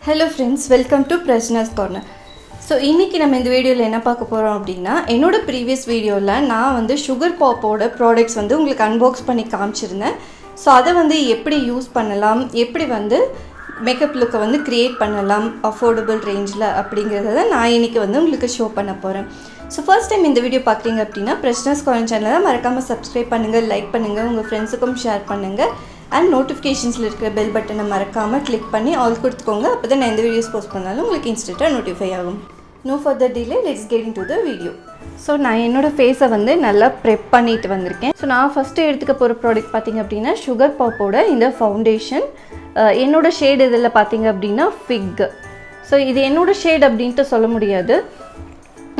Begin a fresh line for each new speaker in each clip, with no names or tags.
Hello friends, welcome to Prashna's Corner. So இன்னைக்கு நம்ம இந்த வீடியோல என்ன பார்க்க போறோம் அப்படினா என்னோட previous வீடியோல நான் வந்து சுகர் பாப்போட products வந்து உங்களுக்கு unbox பண்ணி காமிச்சிருந்தேன். சோ அத வந்து எப்படி யூஸ் பண்ணலாம், எப்படி வந்து மேக்கப் லுக்க வந்து கிரியேட் பண்ணலாம் affordable rangeல அப்படிங்கறத நான் இன்னைக்கு வந்து உங்களுக்கு ஷோ பண்ண போறேன். So first time இந்த வீடியோ பார்க்கறீங்க அப்படினா Prashna's Corner channel-ஐ மறக்காம subscribe பண்ணுங்க, like பண்ணுங்க, உங்க friends-க்கும் share பண்ணுங்க. And notifications இருக்கிற bell button-ஐ மறக்காம click பண்ணி all கொடுத்துக்கோங்க. அப்பதான் நான் இந்த வீடியோஸ் போஸ்ட் பண்ணாலும் உங்களுக்கு இன்ஸ்டன்ட்டா notify ஆகும். No further delay, let's get into the video. So நான் என்னோட ஃபேஸை வந்து நல்லா prep பண்ணிட்டு வந்திருக்கேன். So நான் ஃபர்ஸ்ட் எடுத்துக்க போற ப்ராடக்ட் பாத்தீங்க அப்படினா சுகர் பாப்போட இந்த ஃபவுண்டேஷன். என்னோட ஷேட் இதில் பாத்தீங்க அப்படினா ஃபிக். ஸோ இது என்னோட ஷேட் அப்படின்ட்டு சொல்ல முடியாது.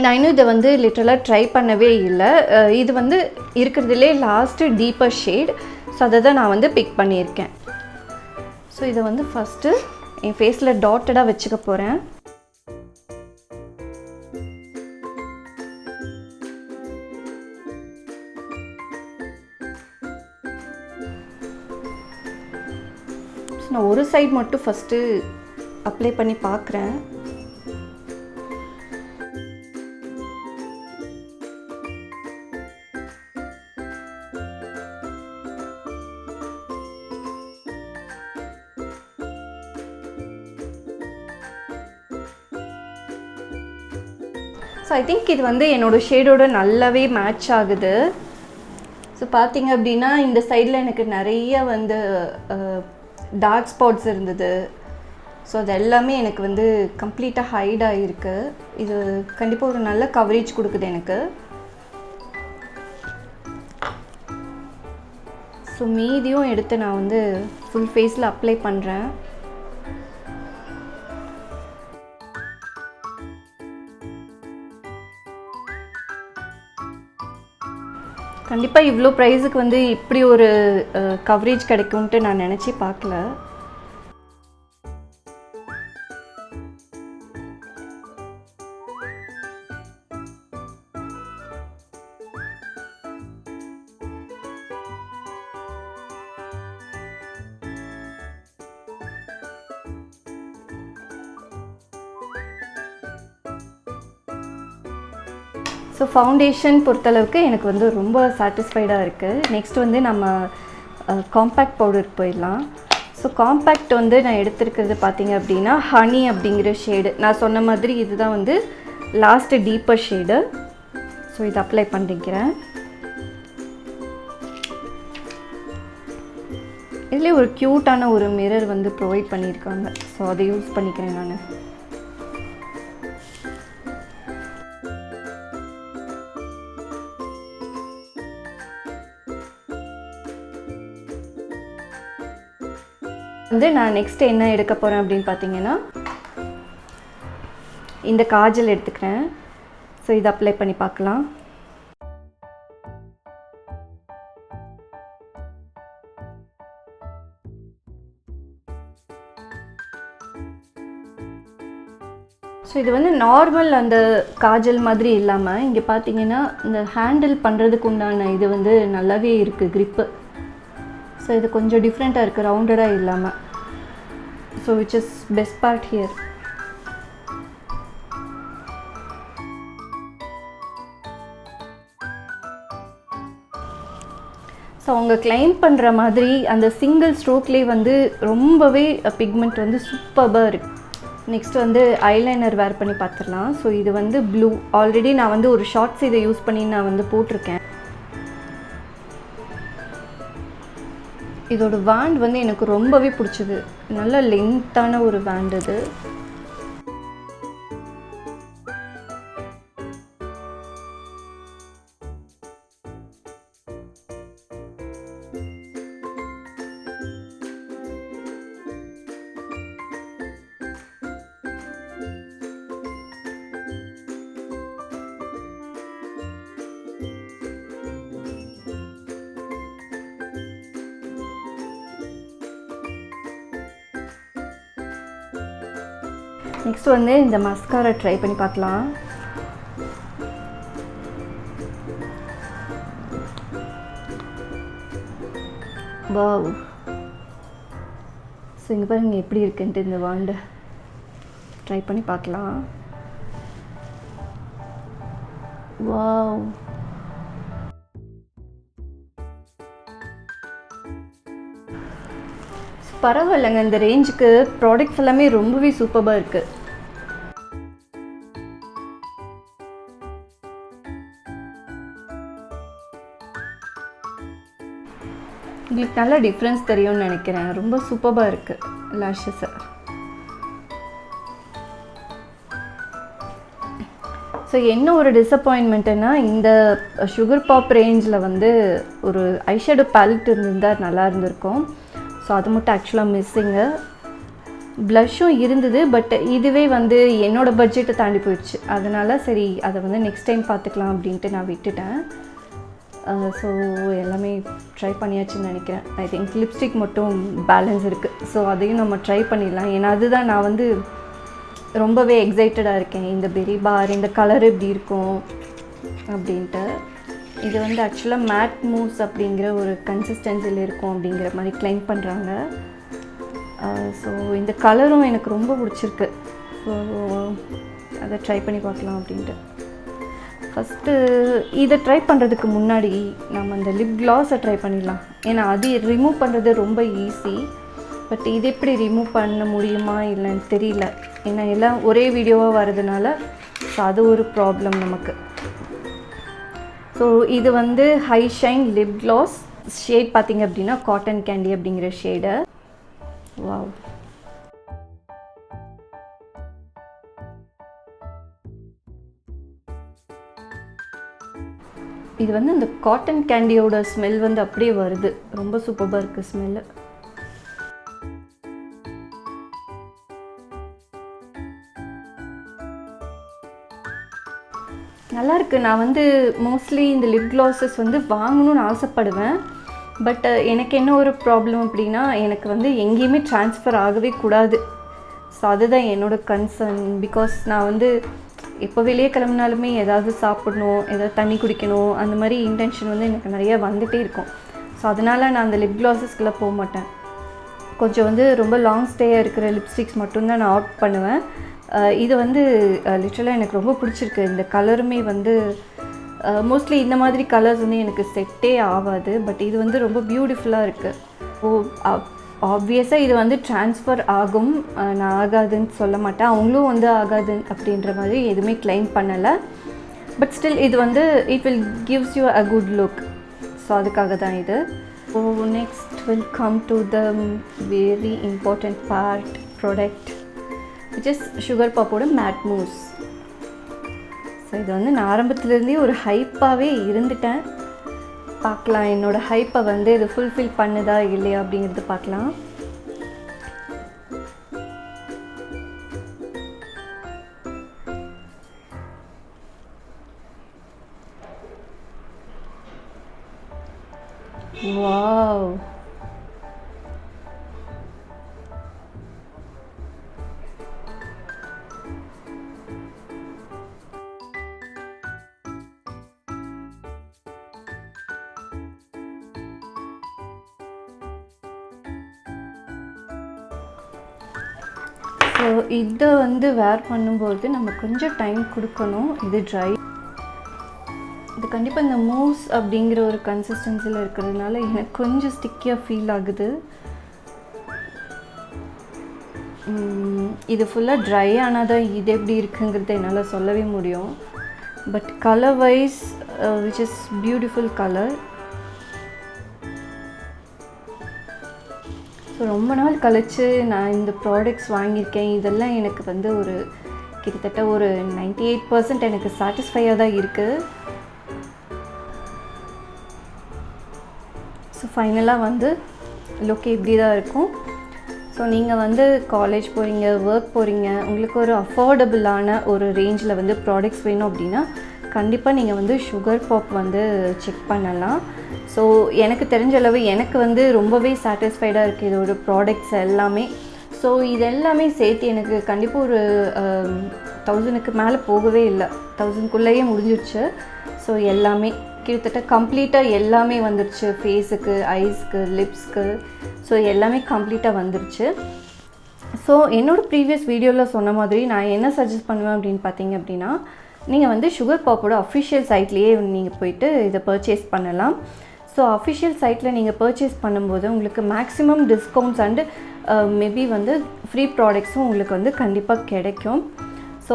நான் இன்னும் இதை வந்து லிட்டரலாக ட்ரை பண்ணவே இல்லை. இது வந்து இருக்கிறதுலே லாஸ்ட்டு டீப்பர் ஷேட். ஸோ அதை தான் நான் வந்து பிக் பண்ணியிருக்கேன். ஸோ இதை வந்து ஃபஸ்ட்டு என் ஃபேஸில் டாட்டடாக வச்சுக்க போகிறேன். நான் ஒரு சைடு மட்டும் ஃபஸ்ட்டு அப்ளை பண்ணி பார்க்குறேன். ஸோ ஐ திங்க் இது வந்து என்னோடய ஷேடோட நல்லாவே மேட்ச் ஆகுது. ஸோ பார்த்தீங்க அப்படின்னா இந்த சைடில் எனக்கு நிறைய வந்து டார்க் ஸ்பாட்ஸ் இருந்தது. ஸோ அது எல்லாமே எனக்கு வந்து கம்ப்ளீட்டாக ஹைட் ஆகிருக்கு. இது கண்டிப்பாக ஒரு நல்ல கவரேஜ் கொடுக்குது எனக்கு. ஸோ மீதியும் எடுத்து நான் வந்து ஃபுல் ஃபேஸில் அப்ளை பண்ணுறேன். கண்டிப்பாக இவ்வளோ ப்ரைஸுக்கு வந்து இப்படி ஒரு கவரேஜ் கிடைக்கும்ன்ட்டு நான் நினச்சி பார்க்கல. ஸோ ஃபவுண்டேஷன் பொறுத்தளவுக்கு எனக்கு வந்து ரொம்ப சாட்டிஸ்ஃபைடாக இருக்குது. நெக்ஸ்ட் வந்து நம்ம காம்பேக்ட் பவுடருக்கு போயிடலாம். ஸோ காம்பேக்ட் வந்து நான் எடுத்துருக்கிறது பார்த்தீங்க அப்படின்னா ஹனி அப்படிங்கிற ஷேடு. நான் சொன்ன மாதிரி இதுதான் வந்து லாஸ்ட்டு டீப்பர் ஷேடு. ஸோ இதை அப்ளை பண்ணிக்கிறேன். இதுலேயே ஒரு க்யூட்டான ஒரு மிரர் வந்து ப்ரொவைட் பண்ணியிருக்காங்க. ஸோ அதை யூஸ் பண்ணிக்கிறேன் நான். வந்து நான் நெக்ஸ்ட் என்ன எடுக்க போகிறேன் அப்படின்னு பார்த்தீங்கன்னா இந்த காஜல் எடுத்துக்கிறேன். ஸோ இதை அப்ளை பண்ணி பார்க்கலாம். ஸோ இது வந்து நார்மல் அந்த காஜல் மாதிரி இல்லாமல் இங்கே பார்த்தீங்கன்னா இந்த ஹேண்டில் பண்ணுறதுக்கு உண்டான இது வந்து நல்லாவே இருக்குது க்ரிப்பு. ஸோ இது கொஞ்சம் டிஃப்ரெண்ட்டாக இருக்குது, ரவுண்டடாக இல்லாமல். So which is best part here. So அவங்க கிளைம் பண்ணுற மாதிரி அந்த சிங்கிள் ஸ்ட்ரோக்லேயே வந்து ரொம்பவே பிக்மெண்ட் வந்து சூப்பராக இருக்குது. நெக்ஸ்ட் வந்து ஐலைனர் வேர் பண்ணி பார்த்துடலாம். ஸோ இது வந்து ப்ளூ. ஆல்ரெடி நான் வந்து ஒரு ஷார்ட்ஸ் இதை யூஸ் பண்ணி நான் வந்து போட்டிருக்கேன். இதோட வேண்ட் வந்து எனக்கு ரொம்பவே பிடிச்சது. நல்ல லென்த்தான ஒரு வேண்ட் இது. நெக்ஸ்ட் வந்து இந்த மஸ்காரா ட்ரை பண்ணி பார்க்கலாம். வாவ். ஸோ இங்கே பாருங்கள் எப்படி இருக்குன்ட்டு இந்த வாண்டு. ட்ரை பண்ணி பார்க்கலாம். வாவ், பரவாயில்லைங்க. இந்த ரேஞ்சுக்கு ப்ராடக்ட்ஸ் எல்லாமே ரொம்பவே சூப்பராக இருக்குது. உங்களுக்கு நல்ல டிஃப்ரென்ஸ் தெரியும்னு நினைக்கிறேன். ரொம்ப சூப்பராக இருக்குது லேஷஸை. ஸோ என்ன ஒரு டிசப்பாயின்மெண்ட்டுன்னா, இந்த சுகர் பாப் ரேஞ்சில் வந்து ஒரு ஐஷேடோ பேலட் இருந்திருந்தால் நல்லா இருந்திருக்கும். ஸோ அது மட்டும் ஆக்சுவலாக மிஸ்ஸிங்கு. ப்ளஷ்ஷும் இருந்தது, பட் இதுவே வந்து என்னோடய பட்ஜெட்டை தாண்டி போயிடுச்சு. அதனால் சரி, அதை வந்து நெக்ஸ்ட் டைம் பார்த்துக்கலாம் அப்படின்ட்டு நான் விட்டுட்டேன். ஸோ எல்லாமே ட்ரை பண்ணியாச்சுன்னு நினைக்கிறேன். ஐ திங்க் லிப்ஸ்டிக் மட்டும் பேலன்ஸ் இருக்குது. ஸோ அதையும் நம்ம ட்ரை பண்ணிடலாம். ஏன்னா அதுதான் நான் வந்து ரொம்பவே எக்ஸைட்டடாக இருக்கேன். இந்த பெரி பார், இந்த கலர் எப்படி இருக்கும் அப்படின்ட்டு. இது வந்து ஆக்சுவலாக மேட் மூஸ் அப்படிங்கிற ஒரு கன்சிஸ்டன்சியில் இருக்கும் அப்படிங்கிற மாதிரி கிளைம் பண்ணுறாங்க. ஸோ இந்த கலரும் எனக்கு ரொம்ப பிடிச்சிருக்கு. ஸோ அதை ட்ரை பண்ணி பார்க்கலாம் அப்படின்ட்டு. ஃபஸ்ட்டு இதை ட்ரை பண்ணுறதுக்கு முன்னாடி நம்ம அந்த லிப் க்ளாஸை ட்ரை பண்ணிடலாம். ஏன்னா அது ரிமூவ் பண்ணுறது ரொம்ப ஈஸி. பட் இது எப்படி ரிமூவ் பண்ண முடியுமா இல்லைன்னு தெரியல. ஏன்னா எல்லாம் ஒரே வீடியோவாக வரதுனால ஸோ அது ஒரு ப்ராப்ளம் நமக்கு. ஸோ இது வந்து high shine lip class. Shade பார்த்திங்க அப்படின்னா காட்டன் கேண்டி அப்படிங்கிற ஷேடு. வாவ், இது வந்து இந்த காட்டன் கேண்டியோட ஸ்மெல் வந்து அப்படியே வருது. ரொம்ப சூப்பராக இருக்குது ஸ்மெல்லு. நல்லாயிருக்கு. நான் வந்து மோஸ்ட்லி இந்த லிப் க்ளாஸஸ் வந்து வாங்கணும்னு ஆசைப்படுவேன். பட் எனக்கு என்ன ஒரு ப்ராப்ளம் அப்படின்னா, எனக்கு வந்து எங்கேயுமே ட்ரான்ஸ்ஃபர் ஆகவே கூடாது. ஸோ அதுதான் என்னோடய கன்சர்ன். பிகாஸ் நான் வந்து எப்போ வெளியே கிளம்புனாலுமே ஏதாவது சாப்பிடணும், ஏதாவது தண்ணி குடிக்கணும், அந்த மாதிரி இன்டென்ஷன் வந்து எனக்கு நிறையா வந்துகிட்டே இருக்கும். ஸோ அதனால் நான் அந்த லிப் க்ளாஸஸ்க்கெல்லாம் போக மாட்டேன். கொஞ்சம் வந்து ரொம்ப லாங் ஸ்டேயாக இருக்கிற லிப்ஸ்டிக்ஸ் மட்டும்தான் நான் ஆர்ட் பண்ணுவேன். இது வந்து லிட்ரலாக எனக்கு ரொம்ப பிடிச்சிருக்கு. இந்த கலருமே வந்து மோஸ்ட்லி இந்த மாதிரி கலர்ஸ் வந்து எனக்கு செட்டே ஆகாது. பட் இது வந்து ரொம்ப பியூட்டிஃபுல்லாக இருக்குது. ஆப்வியஸாக இது வந்து ட்ரான்ஸ்ஃபர் ஆகும், நான் ஆகாதுன்னு சொல்ல மாட்டேன். அவங்களும் வந்து ஆகாது அப்படின்ற மாதிரி எதுவுமே கிளைம் பண்ணலை. பட் ஸ்டில் இது வந்து it will gives you a good look. So அதுக்காக தான் இது. So next will come to the very important part product, which is sugar பாப்போட மேட் மூஸ். ஸோ இது வந்து நான் ஆரம்பத்துலேருந்தே ஒரு ஹைப்பாகவே இருந்துட்டேன். பார்க்கலாம் என்னோடய ஹைப்பை வந்து இது ஃபுல்ஃபில் பண்ணுதா இல்லையா அப்படிங்கிறது பார்க்கலாம். வாவ், ஸோ இதை வந்து வேர் பண்ணும்போது நம்ம கொஞ்சம் டைம் கொடுக்கணும். இது ட்ரை, இது கண்டிப்பாக இந்த மூஸ் அப்படிங்கிற ஒரு கன்சிஸ்டன்சியில் இருக்கிறதுனால எனக்கு கொஞ்சம் ஸ்டிக்கியாக ஃபீல் ஆகுது. இது ஃபுல்லாக ட்ரை ஆனால் தான் இது எப்படி இருக்குங்கிறத என்னால் சொல்லவே முடியும். But colour wise which is beautiful colour. So ரொம்ப நாள் கழித்து நான் இந்த ப்ராடக்ட்ஸ் வாங்கியிருக்கேன். இதெல்லாம் எனக்கு வந்து ஒரு கிட்டத்தட்ட ஒரு 98% எனக்கு சாட்டிஸ்ஃபையாக தான் இருக்குது. ஸோ ஃபைனலாக வந்து லுக் இப்படி தான் இருக்கும். ஸோ நீங்கள் வந்து காலேஜ் போகிறீங்க, ஒர்க் போகிறீங்க, உங்களுக்கு ஒரு அஃபோர்டபுளான ஒரு ரேஞ்சில் வந்து ப்ராடக்ட்ஸ் வேணும் அப்படின்னா கண்டிப்பாக நீங்கள் வந்து சுகர் பாப் வந்து செக் பண்ணலாம். ஸோ எனக்கு தெரிஞ்ச அளவு எனக்கு வந்து ரொம்பவே சாட்டிஸ்ஃபைடாக இருக்குது இதோட ப்ராடக்ட்ஸ் எல்லாமே. ஸோ இது எல்லாமே சேர்த்து எனக்கு கண்டிப்பாக ஒரு 1000க்கு மேலே போகவே இல்லை, 1000க்குள்ளேயே முடிஞ்சிடுச்சு. ஸோ எல்லாமே கிட்டத்தட்ட கம்ப்ளீட்டாக எல்லாமே வந்துடுச்சு. ஃபேஸுக்கு, ஐஸ்க்கு, லிப்ஸ்க்கு, ஸோ எல்லாமே கம்ப்ளீட்டாக வந்துடுச்சு. ஸோ என்னோடய ப்ரீவியஸ் வீடியோவில் சொன்ன மாதிரி நான் என்ன சஜஸ்ட் பண்ணுவேன் அப்படின்னு பார்த்தீங்க அப்படின்னா, நீங்கள் வந்து சுகர் பாப்போட அஃபிஷியல் சைட்லேயே நீங்கள் போயிட்டு இதை பர்ச்சேஸ் பண்ணலாம். ஸோ அஃபிஷியல் சைட்டில் நீங்கள் பர்ச்சேஸ் பண்ணும்போது உங்களுக்கு மேக்ஸிமம் டிஸ்கவுண்ட்ஸ் அண்டு மேபி வந்து ஃப்ரீ ப்ராடக்ட்ஸும் உங்களுக்கு வந்து கண்டிப்பாக கிடைக்கும். ஸோ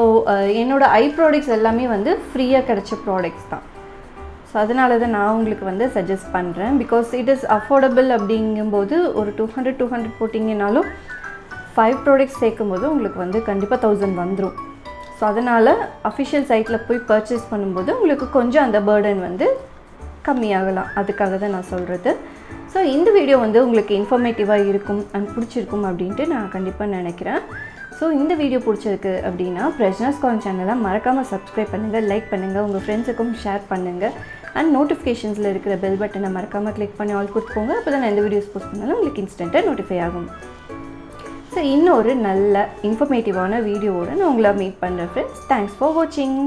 என்னோடய ஐ ப்ராடக்ட்ஸ் எல்லாமே வந்து ஃப்ரீயாக கிடைச்ச ப்ராடக்ட்ஸ் தான். ஸோ அதனால தான் நான் உங்களுக்கு வந்து சஜஸ்ட் பண்ணுறேன். பிகாஸ் இட் இஸ் அஃபோர்டபுள் அப்படிங்கும்போது ஒரு 200 போட்டிங்கனாலும் 5 ப்ராடக்ட்ஸ் சேர்க்கும்போது உங்களுக்கு வந்து கண்டிப்பாக 1000 வந்துடும். ஸோ அதனால் அஃபிஷியல் சைட்டில் போய் பர்ச்சேஸ் பண்ணும்போது உங்களுக்கு கொஞ்சம் அந்த பேர்டன் வந்து கம்மியாகலாம். அதுக்காக தான் நான் சொல்கிறது. ஸோ இந்த வீடியோ வந்து உங்களுக்கு இன்ஃபர்மேட்டிவாக இருக்கும் அண்ட் பிடிச்சிருக்கும் அப்படின்ட்டு நான் கண்டிப்பாக நினைக்கிறேன். ஸோ இந்த வீடியோ பிடிச்சிருக்கு அப்படின்னா பிரஜ்னாஸ் கார்னர் சேனலை மறக்காமல் சப்ஸ்கிரைப் பண்ணுங்கள், லைக் பண்ணுங்கள், உங்கள் ஃப்ரெண்ட்ஸுக்கும் ஷேர் பண்ணுங்கள். அண்ட் நோட்டிஃபிகேஷன்ஸில் இருக்கிற பெல் பட்டனை மறக்காமல் கிளிக் பண்ணி ஆல் கொடுத்துக்கோங்க. அப்போ தான் நான் எந்த வீடியோஸ் போஸ்ட் பண்ணாலும் உங்களுக்கு இன்ஸ்டண்ட்டாக நோட்டிஃபை ஆகும். ஸோ இன்னொரு நல்ல இன்ஃபர்மேட்டிவான வீடியோவோடு நான் உங்களை மீட் பண்ணுறேன் ஃப்ரெண்ட்ஸ். தேங்க்ஸ் ஃபார் வாட்சிங்.